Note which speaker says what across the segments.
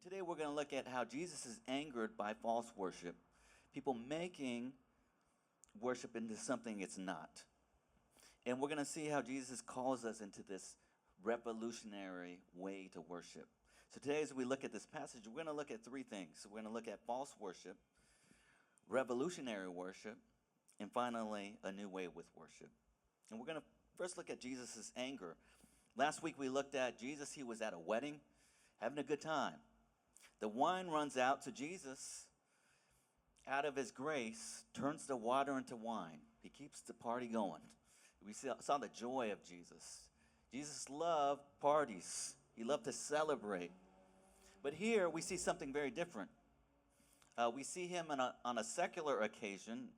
Speaker 1: today we're going to look at how Jesus is angered by false worship, people making worship into something it's not. And we're going to see how Jesus calls us into this revolutionary way to worship. So today, as we look at this passage, we're going to look at three things. So we're going to look at false worship, revolutionary worship, and finally, a new way with worship. And we're going to first look at Jesus' anger. Last week we looked at Jesus. He was at a wedding, having a good time. The wine runs out, so Jesus, out of his grace, turns the water into wine. He keeps the party going. We saw the joy of Jesus. Jesus loved parties. He loved to celebrate. But here we see something very different. We see him on a secular occasion,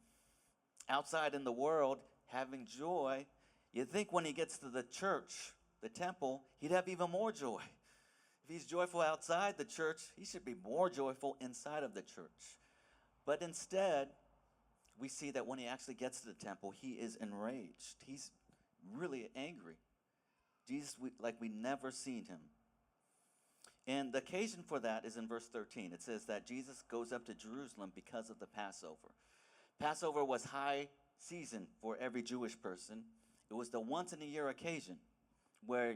Speaker 1: outside in the world, having joy. You'd think when he gets to the church, the temple, he'd have even more joy. If he's joyful outside the church, he should be more joyful inside of the church. But instead, we see that when he actually gets to the temple, he is enraged. He's really angry. Jesus, like we never seen him. And the occasion for that is in verse 13. It says that Jesus goes up to Jerusalem because of the Passover. Passover was high season for every Jewish person. It was the once-in-a-year occasion where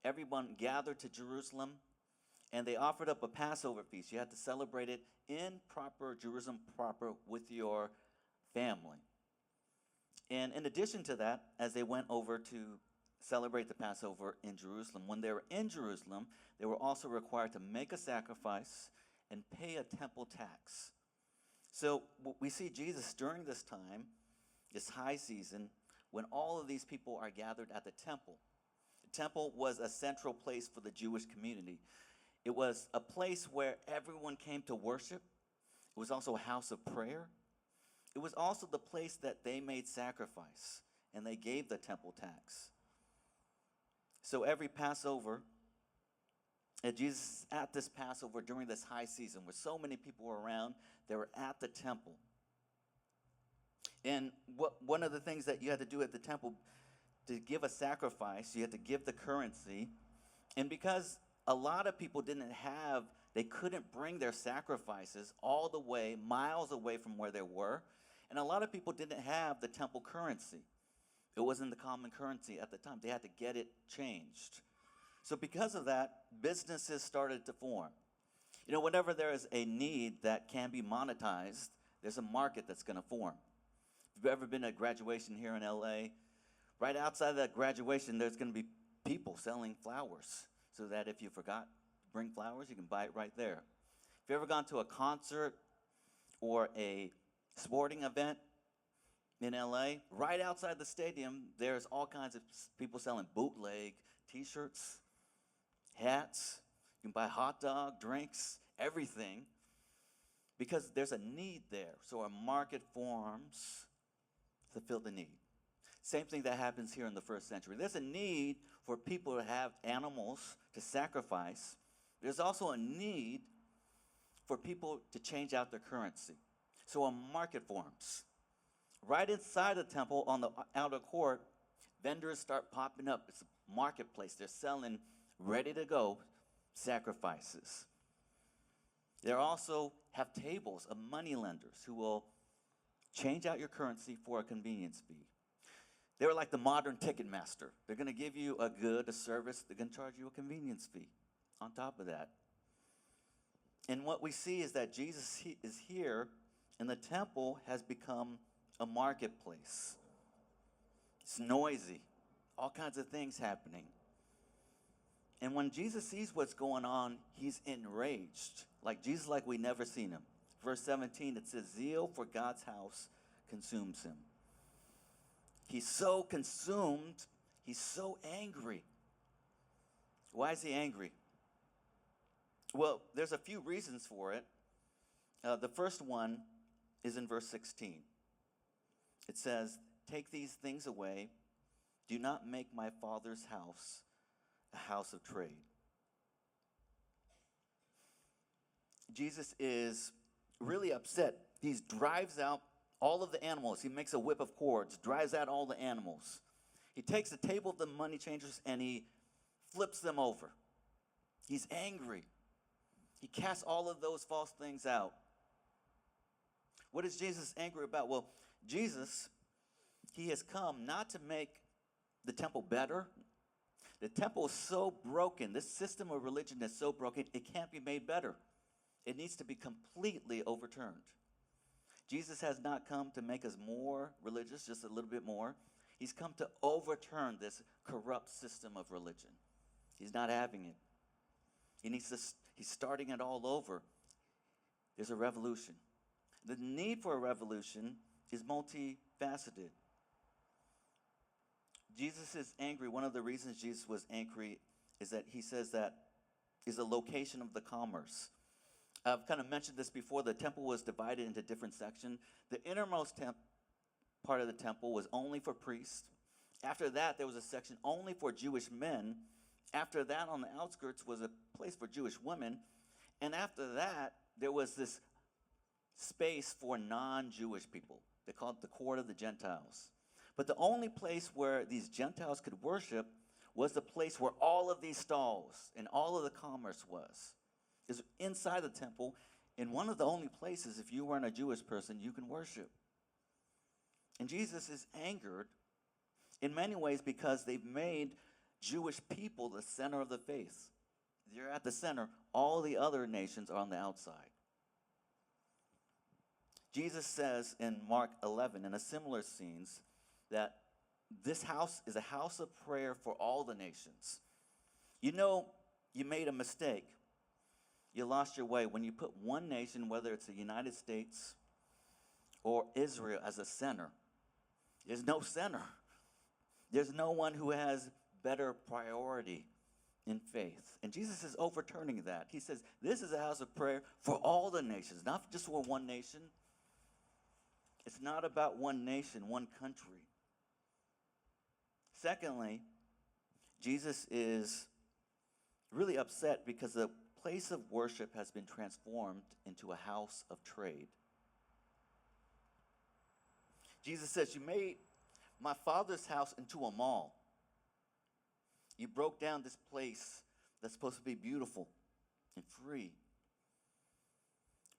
Speaker 1: everyone gathered to Jerusalem and they offered up a Passover feast. You had to celebrate it in proper Jerusalem proper with your family. And in addition to that, as they went over to celebrate the Passover in Jerusalem, when they were in Jerusalem, they were also required to make a sacrifice and pay a temple tax. So we see Jesus during this time, this high season, when all of these people are gathered at the temple. The temple was a central place for the Jewish community. It was a place where everyone came to worship. It was also a house of prayer. It was also the place that they made sacrifice, and they gave the temple tax. So every Passover, and Jesus is at this Passover during this high season where so many people were around, they were at the temple. And one of the things that you had to do at the temple, to give a sacrifice, you had to give the currency. And because a lot of people they couldn't bring their sacrifices all the way, miles away from where they were. And a lot of people didn't have the temple currency. It wasn't the common currency at the time. They had to get it changed. So because of that, businesses started to form. You know, whenever there is a need that can be monetized, there's a market that's going to form. If you've ever been at graduation here in LA, right outside of that graduation, there's going to be people selling flowers so that if you forgot to bring flowers, you can buy it right there. If you've ever gone to a concert or a sporting event in LA, right outside the stadium, there's all kinds of people selling bootleg t-shirts, hats. You can buy hot dog, drinks, everything, because there's a need there. So a market forms to fill the need. Same thing that happens here in the first century. There's a need for people to have animals to sacrifice. There's also a need for people to change out their currency. So a market forms. Right inside the temple on the outer court, vendors start popping up. It's a marketplace. They're selling ready-to-go sacrifices. They also have tables of moneylenders who will change out your currency for a convenience fee. They're like the modern Ticketmaster. They're going to give you a good, a service. They're going to charge you a convenience fee on top of that. And what we see is that Jesus is here, and the temple has become a marketplace. It's noisy, all kinds of things happening. And when Jesus sees what's going on, he's enraged. Like Jesus, like we never seen him. Verse 17, it says, zeal for God's house consumes him. He's so consumed, he's so angry. Why is he angry? Well, there's a few reasons for it. The first one is in verse 16. It says, take these things away. Do not make my Father's house a house of trade. Jesus is really upset. He drives out all of the animals. He makes a whip of cords, drives out all the animals. He takes the table of the money changers and he flips them over. He's angry. He casts all of those false things out. What is Jesus angry about? Well, Jesus, he has come not to make the temple better. The temple is so broken. This system of religion is so broken, it can't be made better. It needs to be completely overturned. Jesus has not come to make us more religious, just a little bit more. He's come to overturn this corrupt system of religion. He's not having it. He's starting it all over. There's a revolution. The need for a revolution is multifaceted. Jesus is angry. One of the reasons Jesus was angry is that he says that is the location of the commerce. I've kind of mentioned this before. The temple was divided into different sections. The innermost part of the temple was only for priests. After that, there was a section only for Jewish men. After that, on the outskirts was a place for Jewish women. And after that, there was this space for non-Jewish people. They called it the court of the Gentiles. But the only place where these Gentiles could worship was the place where all of these stalls and all of the commerce was. Is inside the temple, in one of the only places, if you weren't a Jewish person, you can worship. And Jesus is angered in many ways because they've made Jewish people the center of the faith. They're at the center. All the other nations are on the outside. Jesus says in Mark 11, in a similar scenes, that this house is a house of prayer for all the nations. You know, you made a mistake. You lost your way when you put one nation, whether it's the United States or Israel, as a center. There's no center. There's no one who has better priority in faith. And Jesus is overturning that. He says, this is a house of prayer for all the nations, not just for one nation. It's not about one nation, one country. Secondly, Jesus is really upset because the place of worship has been transformed into a house of trade. Jesus says, you made my Father's house into a mall. You broke down this place that's supposed to be beautiful and free.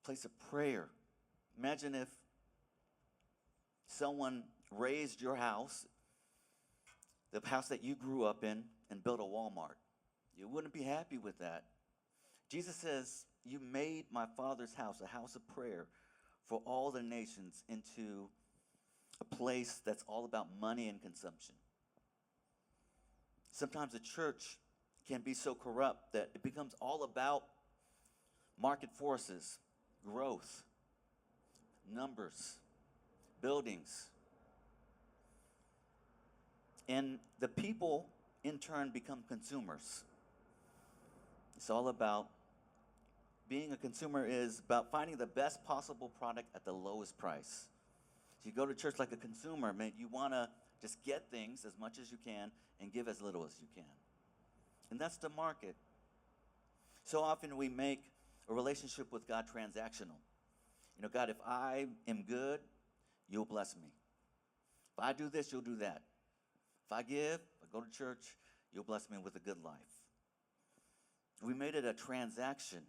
Speaker 1: A place of prayer. Imagine if someone raised your house, the house that you grew up in, and built a Walmart. You wouldn't be happy with that. Jesus says, you made my Father's house a house of prayer for all the nations into a place that's all about money and consumption. Sometimes the church can be so corrupt that it becomes all about market forces, growth, numbers, buildings. And the people, in turn, become consumers. It's all about being a consumer is about finding the best possible product at the lowest price. So you go to church like a consumer, man, you want to just get things as much as you can and give as little as you can. And that's the market. So often we make a relationship with God transactional. You know, God, if I am good, you'll bless me. If I do this, you'll do that. If I give, if I go to church, you'll bless me with a good life. We made it a transaction.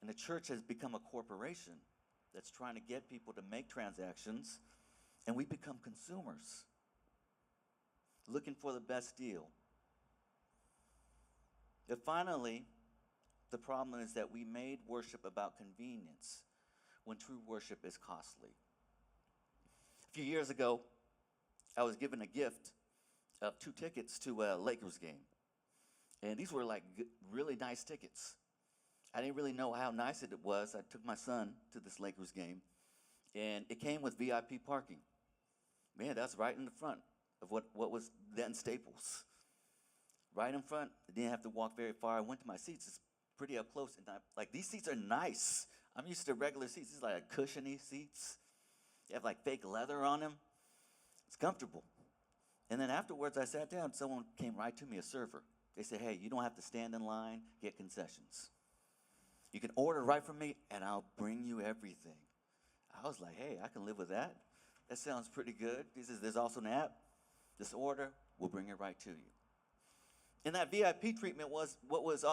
Speaker 1: And the church has become a corporation that's trying to get people to make transactions, and we become consumers, looking for the best deal. And finally, the problem is that we made worship about convenience when true worship is costly. A few years ago, I was given a gift of 2 tickets to a Lakers game. And these were like really nice tickets. I didn't really know how nice it was. I took my son to this Lakers game, and it came with VIP parking. Man, that's right in the front of what was then Staples. Right in front. I didn't have to walk very far. I went to my seats. It's pretty up close. And like, these seats are nice. I'm used to regular seats. These are like cushiony seats. They have like fake leather on them. It's comfortable. And then afterwards, I sat down. Someone came right to me, a server. They said, hey, you don't have to stand in line, get concessions. You can order right from me, and I'll bring you everything. I was like, hey, I can live with that. That sounds pretty good. He says, there's also an app. This order, we'll bring it right to you. And that VIP treatment was what was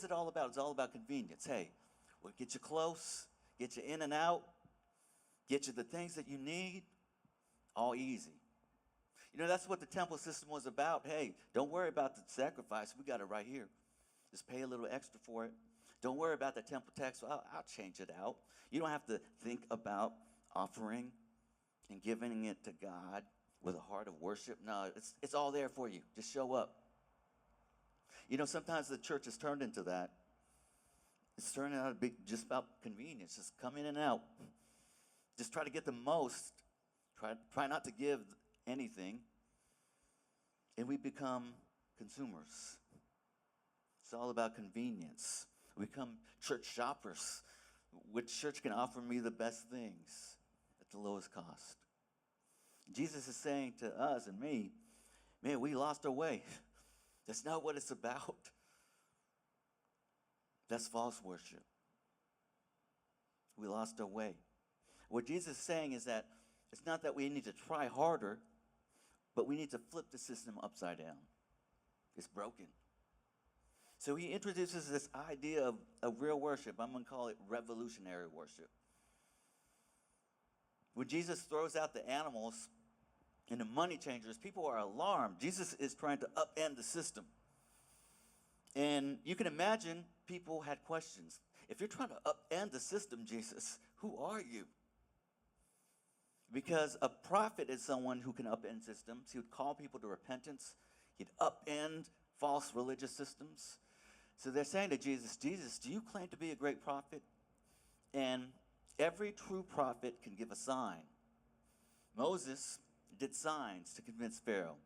Speaker 1: it all about? It's all about convenience. Hey, we'll get you close, get you in and out, get you the things that you need, all easy. You know, that's what the temple system was about. Hey, don't worry about the sacrifice. We got it right here. Just pay a little extra for it. Don't worry about the temple tax. I'll change it out. You don't have to think about offering and giving it to God with a heart of worship. No, it's all there for you. Just show up. You know, sometimes the church has turned into that. It's turning out to be just about convenience. Just come in and out. Just try to get the most. Try not to give anything. And we become consumers. It's all about convenience. We become church shoppers. Which church can offer me the best things at the lowest cost? Jesus is saying to us and me, man, we lost our way. That's not what it's about. That's false worship. We lost our way. What Jesus is saying is that it's not that we need to try harder, but we need to flip the system upside down. It's broken. So he introduces this idea of real worship. I'm going to call it revolutionary worship. When Jesus throws out the animals and the money changers, people are alarmed. Jesus is trying to upend the system. And you can imagine people had questions. If you're trying to upend the system, Jesus, who are you? Because a prophet is someone who can upend systems. He would call people to repentance. He'd upend false religious systems. So they're saying to Jesus, Jesus, do you claim to be a great prophet? And every true prophet can give a sign. Moses did signs to convince Pharaoh.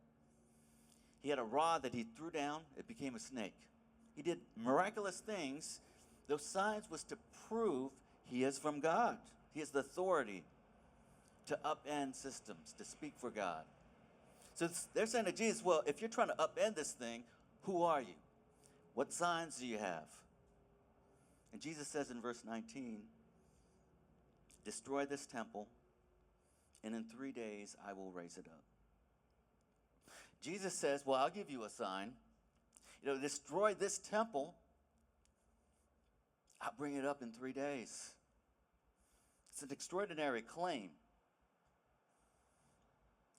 Speaker 1: He had a rod that he threw down. It became a snake. He did miraculous things. Those signs was to prove he is from God. He has the authority to upend systems, to speak for God. So they're saying to Jesus, well, if you're trying to upend this thing, who are you? What signs do you have? And Jesus says in verse 19, destroy this temple, and in 3 days I will raise it up. Jesus says, well, I'll give you a sign. You know, destroy this temple, I'll bring it up in 3 days. It's an extraordinary claim.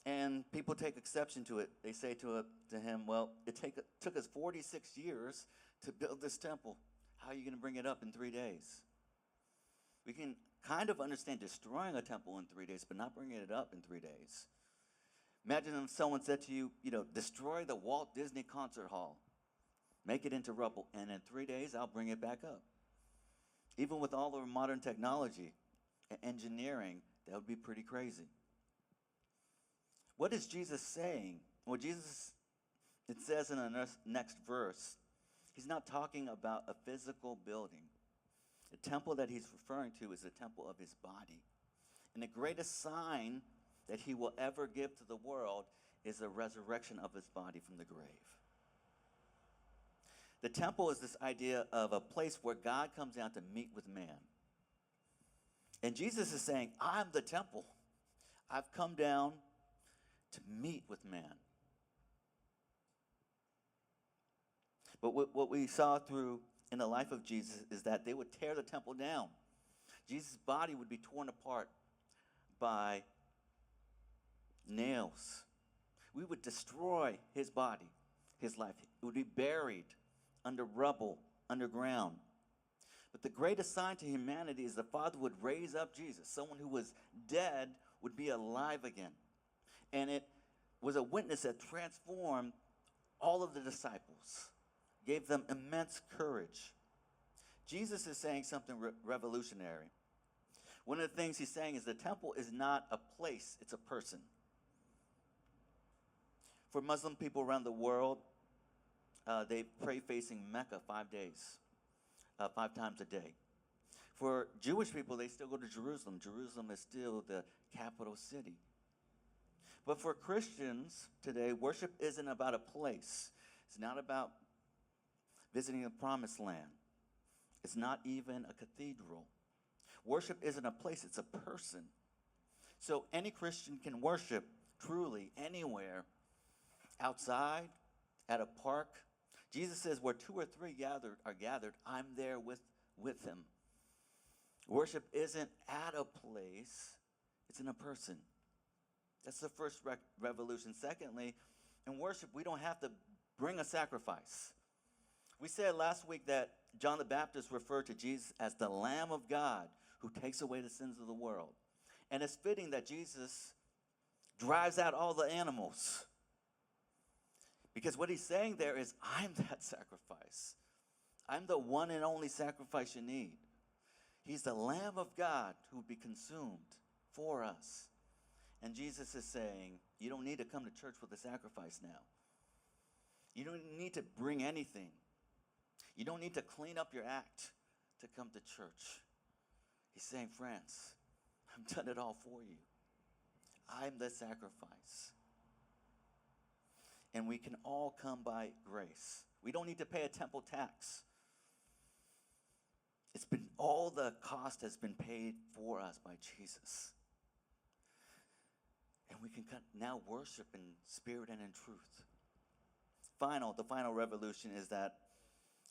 Speaker 1: And people take exception to it. They say to him, well, it took us 46 years to build this temple. How are you going to bring it up in 3 days? We can kind of understand destroying a temple in 3 days, but not bringing it up in 3 days. Imagine if someone said to you, destroy the Walt Disney Concert Hall. Make it into rubble, and in 3 days, I'll bring it back up. Even with all of modern technology and engineering, that would be pretty crazy. What is Jesus saying? Well, it says in the next verse, he's not talking about a physical building. The temple that he's referring to is the temple of his body. And the greatest sign that he will ever give to the world is the resurrection of his body from the grave. The temple is this idea of a place where God comes down to meet with man. And Jesus is saying, I'm the temple. I've come down to meet with man. But what we saw through in the life of Jesus is that they would tear the temple down. Jesus' body would be torn apart by nails. We would destroy his body, his life. It would be buried under rubble, underground. But the greatest sign to humanity is the Father would raise up Jesus. Someone who was dead would be alive again. And it was a witness that transformed all of the disciples, gave them immense courage. Jesus is saying something revolutionary. One of the things he's saying is the temple is not a place, it's a person. For Muslim people around the world, they pray facing Mecca 5 days, 5 times a day. For Jewish people, they still go to Jerusalem. Jerusalem is still the capital city. But for Christians today, worship isn't about a place. It's not about visiting the promised land. It's not even a cathedral. Worship isn't a place, it's a person. So any Christian can worship truly anywhere, outside, at a park, Jesus says, where two or three are gathered, I'm there with them. Worship isn't at a place, it's in a person. That's the first revolution. Secondly, in worship, we don't have to bring a sacrifice. We said last week that John the Baptist referred to Jesus as the Lamb of God who takes away the sins of the world. And it's fitting that Jesus drives out all the animals. Because what he's saying there is, I'm that sacrifice. I'm the one and only sacrifice you need. He's the Lamb of God who will be consumed for us. And Jesus is saying, you don't need to come to church with a sacrifice now. You don't need to bring anything. You don't need to clean up your act to come to church. He's saying, friends, I've done it all for you. I'm the sacrifice. And we can all come by grace. We don't need to pay a temple tax. All the cost has been paid for us by Jesus. And we can now worship in spirit and in truth. The final revolution is that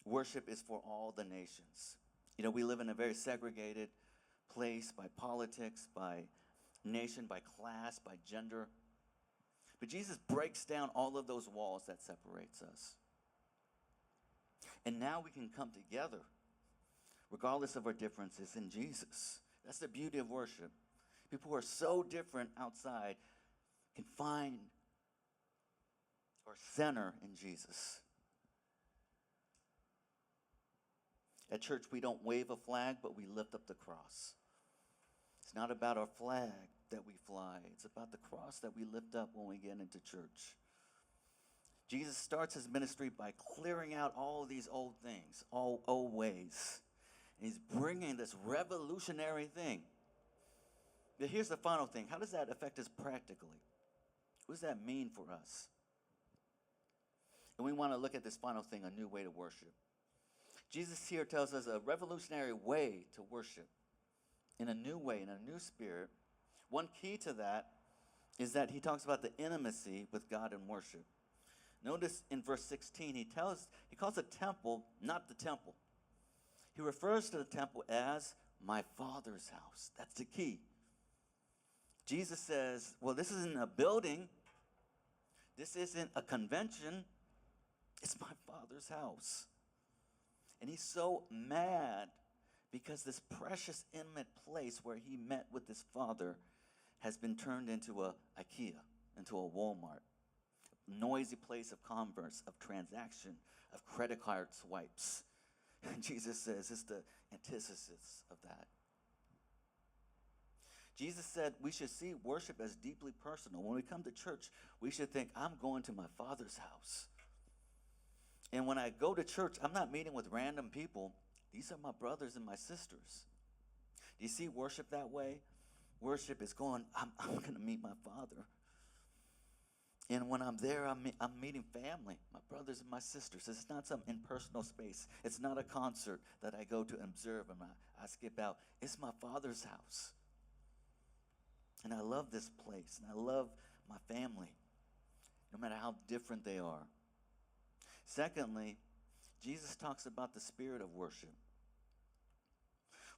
Speaker 1: worship is for all the nations. You know, we live in a very segregated place by politics, by nation, by class, by gender. But Jesus breaks down all of those walls that separates us. And now we can come together, regardless of our differences, in Jesus. That's the beauty of worship. People who are so different outside can find or center in Jesus. At church, we don't wave a flag, but we lift up the cross. It's not about our flag that we fly. It's about the cross that we lift up when we get into church. Jesus starts his ministry by clearing out all of these old things, all old ways. And he's bringing this revolutionary thing. But here's the final thing. How does that affect us practically? What does that mean for us? And we want to look at this final thing, a new way to worship. Jesus here tells us a revolutionary way to worship in a new way, in a new spirit. One key to that is that he talks about the intimacy with God in worship. Notice in verse 16, he calls the temple not the temple. He refers to the temple as my Father's house. That's the key. Jesus says, well, this isn't a building. This isn't a convention. It's my Father's house. And he's so mad because this precious, intimate place where he met with his Father has been turned into a IKEA, into a Walmart. A noisy place of commerce, of transaction, of credit card swipes. And Jesus says it's the antithesis of that. Jesus said we should see worship as deeply personal. When we come to church, we should think, I'm going to my Father's house. And when I go to church, I'm not meeting with random people. These are my brothers and my sisters. Do you see worship that way? Worship is going, I'm going to meet my Father. And when I'm there, I'm meeting family, my brothers and my sisters. It's not some impersonal space. It's not a concert that I go to observe and I skip out. It's my Father's house. And I love this place, and I love my family, no matter how different they are. Secondly, Jesus talks about the spirit of worship.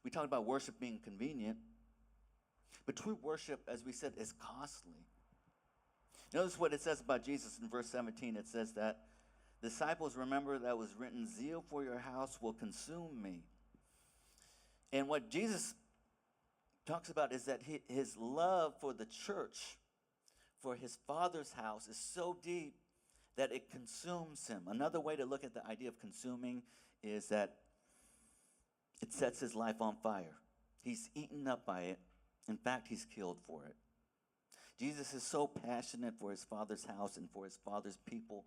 Speaker 1: We talked about worship being convenient, but true worship, as we said, is costly. Notice what it says about Jesus in verse 17. It says that disciples, remember that was written, zeal for your house will consume me. And what Jesus talks about is that his love for the church, for his Father's house, is so deep that it consumes him. Another way to look at the idea of consuming is that it sets his life on fire. He's eaten up by it. In fact, he's killed for it. Jesus is so passionate for his Father's house and for his Father's people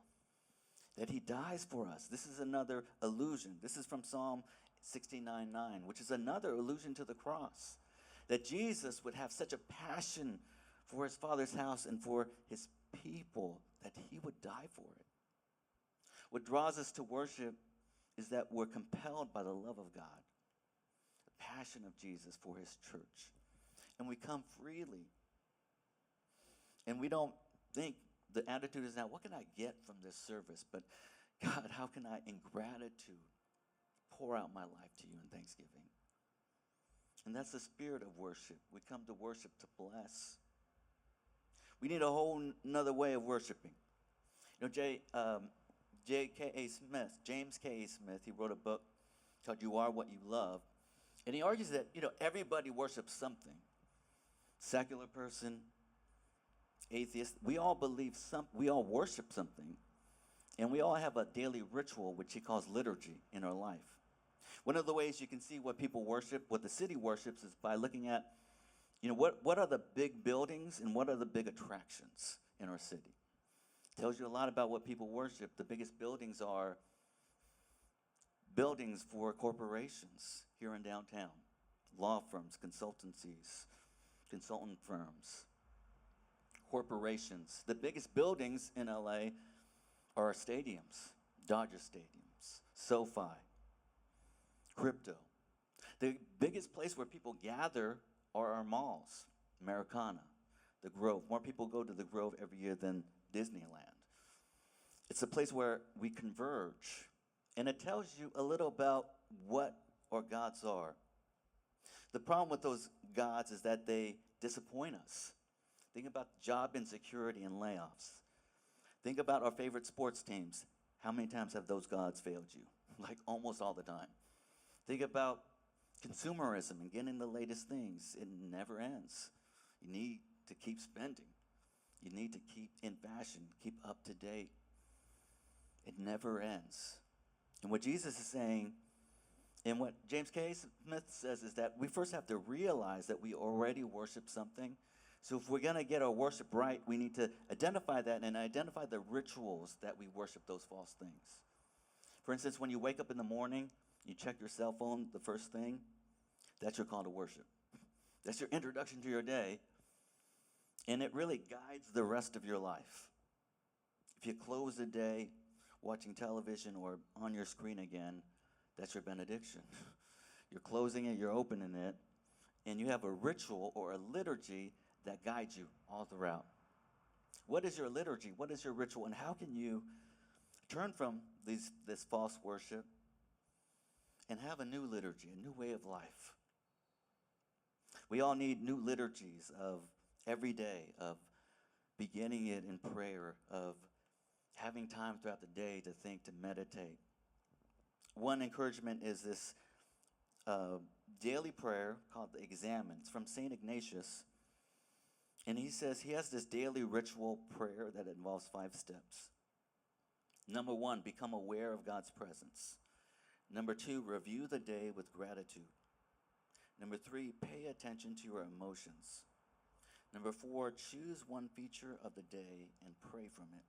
Speaker 1: that he dies for us. This is another allusion. This is from Psalm 69:9, which is another allusion to the cross. That Jesus would have such a passion for his Father's house and for his people that he would die for it. What draws us to worship is that we're compelled by the love of God, the passion of Jesus for his church. And we come freely. And we don't think, the attitude is now, what can I get from this service? But God, how can I, in gratitude, pour out my life to you in thanksgiving? And that's the spirit of worship. We come to worship to bless. We need a whole another way of worshiping. You know, James K.A. Smith, he wrote a book called You Are What You Love. And he argues that, everybody worships something. Secular person, atheist, we all we all worship something. And we all have a daily ritual, which he calls liturgy, in our life. One of the ways you can see what people worship, what the city worships, is by looking at, what are the big buildings and what are the big attractions in our city. Tells you a lot about what people worship. The biggest buildings are buildings for corporations here in downtown, law firms, consultancies, consultant firms, corporations. The biggest buildings in LA are stadiums, Dodger stadiums, SoFi, crypto. The biggest place where people gather are our malls, Americana, the Grove. More people go to the Grove every year than Disneyland. It's a place where we converge. And it tells you a little about what our gods are. The problem with those gods is that they disappoint us. Think about job insecurity and layoffs. Think about our favorite sports teams. How many times have those gods failed you? Like almost all the time. Think about consumerism and getting the latest things. It never ends. You need to keep spending. You need to keep in fashion, keep up to date. It never ends. And what Jesus is saying, and what James K. Smith says, is that we first have to realize that we already worship something. So if we're going to get our worship right, we need to identify that and identify the rituals that we worship those false things. For instance, when you wake up in the morning, you check your cell phone, the first thing, that's your call to worship. That's your introduction to your day, and it really guides the rest of your life. If you close the day watching television or on your screen again, that's your benediction. You're closing it, you're opening it, and you have a ritual or a liturgy that guides you all throughout. What is your liturgy? What is your ritual? And how can you turn from this false worship and have a new liturgy, a new way of life? We all need new liturgies of every day, of beginning it in prayer, of having time throughout the day to think, to meditate. One encouragement is this daily prayer called the Examen. It's from St. Ignatius. And he says he has this daily ritual prayer that involves 5 steps. Number 1, become aware of God's presence. Number 2, review the day with gratitude. Number 3, pay attention to your emotions. Number 4, choose one feature of the day and pray from it.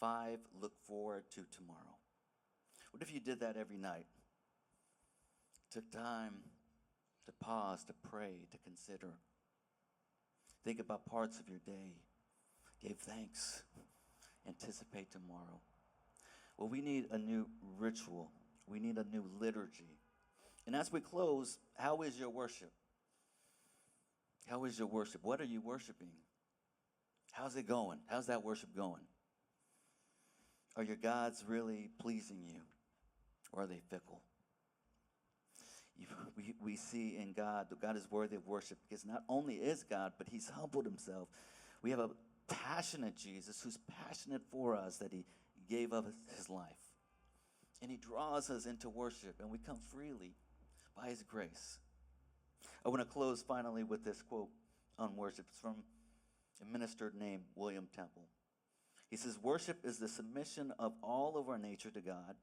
Speaker 1: 5, look forward to tomorrow. What if you did that every night? Took time to pause, to pray, to consider. Think about parts of your day. Gave thanks. Anticipate tomorrow. Well, we need a new ritual. We need a new liturgy. And as we close, how is your worship? How is your worship? What are you worshiping? How's it going? How's that worship going? Are your gods really pleasing you? Or are they fickle? We see in God, that God is worthy of worship because not only is God, but he's humbled himself. We have a passionate Jesus who's passionate for us, that he gave up his life. And he draws us into worship, and we come freely by his grace. I want to close finally with this quote on worship. It's from a minister named William Temple. He says, "Worship is the submission of all of our nature to God.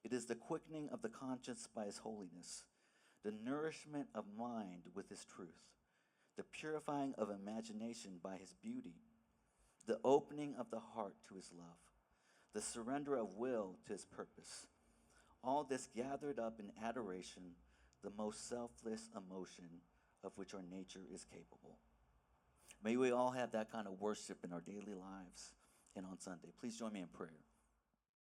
Speaker 1: It is the quickening of the conscience by his holiness, the nourishment of mind with his truth, the purifying of imagination by his beauty, the opening of the heart to his love, the surrender of will to his purpose. All this gathered up in adoration, the most selfless emotion of which our nature is capable." May we all have that kind of worship in our daily lives and on Sunday. Please join me in prayer.